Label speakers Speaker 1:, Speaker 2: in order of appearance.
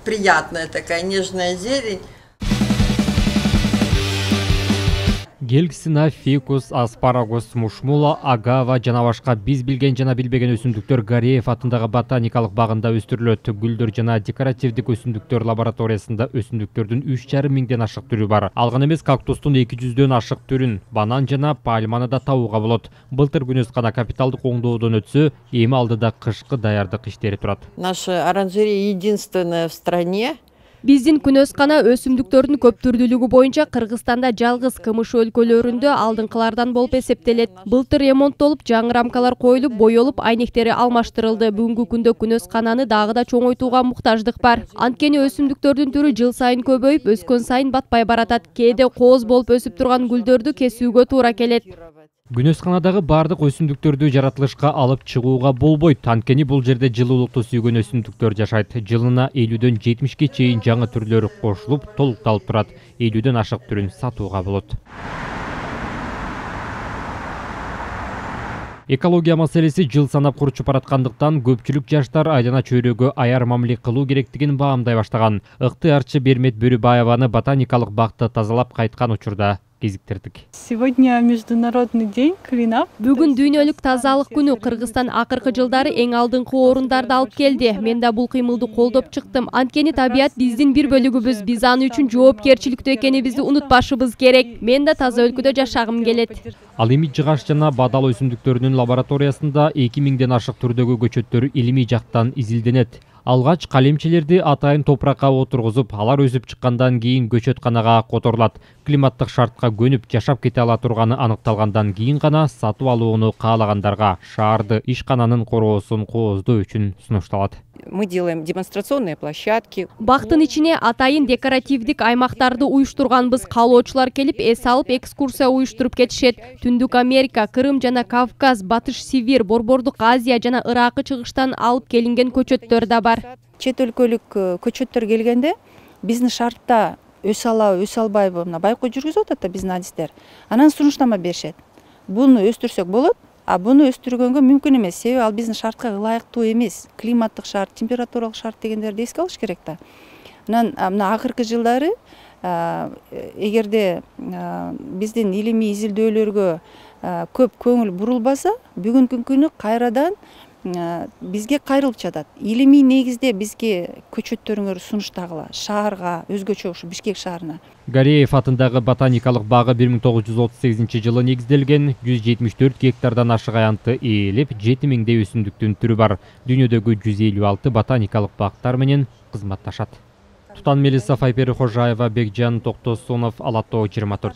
Speaker 1: приятная такая нежная зелень.
Speaker 2: Гелксина, фикус, аспарагус, мушмула, агава жана башка биз билген жана билбеген өсүмдүктөр Гареев атындагы ботаникалык багында өстүрүлөт. Гүлдөр жана декоративдик өсүмдүктөр лабораториясында өсүмдүктөрдүн 3,5 миңден ашык түрү бар. Ал гана эмес, кактустун 200дөн ашык түрүн, банан жана пальманы да табууга болот. Былтыр Күнөскана капиталдык оңдоодон өтсө, эми алдыда кышкы даярдык иштери турат.
Speaker 1: Наша оранжерея единственная в стране.
Speaker 3: Биздин Күнөскана өсүмдүктөрдүн көптүрдүүлүгү боюнча Кыргызстанда жалгыз КМШ өлкөлөрүндө алдыңкылардан болуп эсептелет. Былтыр ремонттолуп, жаңы рамкалар коюлуп, боелуп, айнектери алмаштырылды. Бүгүнкү күндө Күнөскананы дагы да чоңойтууга муктаждык бар. Анткени өсүмдүктөрдүн түрү жыл сайын көбөйүп, өскөн сайын батпай баратат. Кээде кооз болуп өсүп турган гүлдөрдү кесүүгө туура келет.
Speaker 2: Күнөсканадагы бардык өсүмдүктөрдү жаратылышка алып чыгууга болбойт. Анткени бул жерде жылуулукту сүйгөн өсүмдүктөр жашайт. Жылына 50дөн 70ке чейин жаңы түрлөрү кошулуп, толукталып турат. 50дөн ашык түрүн сатууга болот. Экология маселеси жыл санап курчуп бараткандыктан көпчүлүк жаштар айлана чөйрөгө аяр мамиле кылуу керектигин баамдай баштаган. Ыктыярчы Бермет Бөрүбаеваны ботаникалык бакты тазалап кайткан учурда кезиктирдик.
Speaker 4: Сегодня Международный день клинап.
Speaker 3: Бүгүн дүйнөлүк тазалык күнү. Кыргызстан акыркы жылдары эң алдыңкы орундарды алып келди. Мен да бул кыймылды колдоп чыктым. Анткени табият биздин бир бөлүгүбүз. Биз аны үчүн жоопкерчиликтүү экенибизди унутпашыбыз керек. Мен да таза өлкөдө жашагым келет.
Speaker 2: Ал эми жыгаш жана бадал өсүмдүктөрүнүн лабораториясында 2000ден ашык түрдөгү көчөттөр илимий жактан изилденет. Алгач калемчелерди атайын топуракка отургузуп, алар өсүп чыккандан кийин көчөтканага которулат. Климаттык шартка көнүп жашап кете ала турганы аныкталгандан кийин гана сатып алууну каалагандарга шаарды ишкананын короосун кооздоо үчүн сунушталат.
Speaker 5: Мы делаем демонстрационные площадки.
Speaker 3: Бактын ичине атайын декоративдик аймактарды уюштурганбыз. Каалоочулар келип, эс алып, экскурсия уюштуруп кетишет. Түндүк Америка, Кырым жана Кавказ, Батыш Сибирь, Борбордук Азия жана Ыракы чыгыштан алып келинген көчөттөр да бар.
Speaker 5: Чет өлкөлүк көчөттөр келгенде биздин шартта өсө алабы, өсө албайбы, мына байкоо жүргүзүп атат да биздин адистер. Анан сунуштама беришет. Буну өстүрсөк болот, а буну өстүргөнгө мүмкүн эмес. Себеби ал биздин шартка ылайыктуу эмес. Климаттык шарт, температуралык шарт дегендерди эске алыш керек да. Анан мына акыркы жылдары эгерде биздин илимий изилдөөлөргө көп көңүл бурулбаса, бүгүнкү күнү кайрадан бизге кайрылып жатат. Илимий негизде бизге көчөттөрүңөр сунуштагыла, шаарга, өзгөчө ушу Бишкек шаарына.
Speaker 2: Гареев атындагы ботаникалык багы 1938 жылы негизделген, 174 гектардан ашык аянтты ээлеп, 7000дей өсүмдүктүн түрү бар. Дүйнөдөгү 156 ботаникалык бактар менен кызматташат. Тутан Мелиса, Файпери Хожаева, Бекжан Токтосунов, Ала Тоо 24.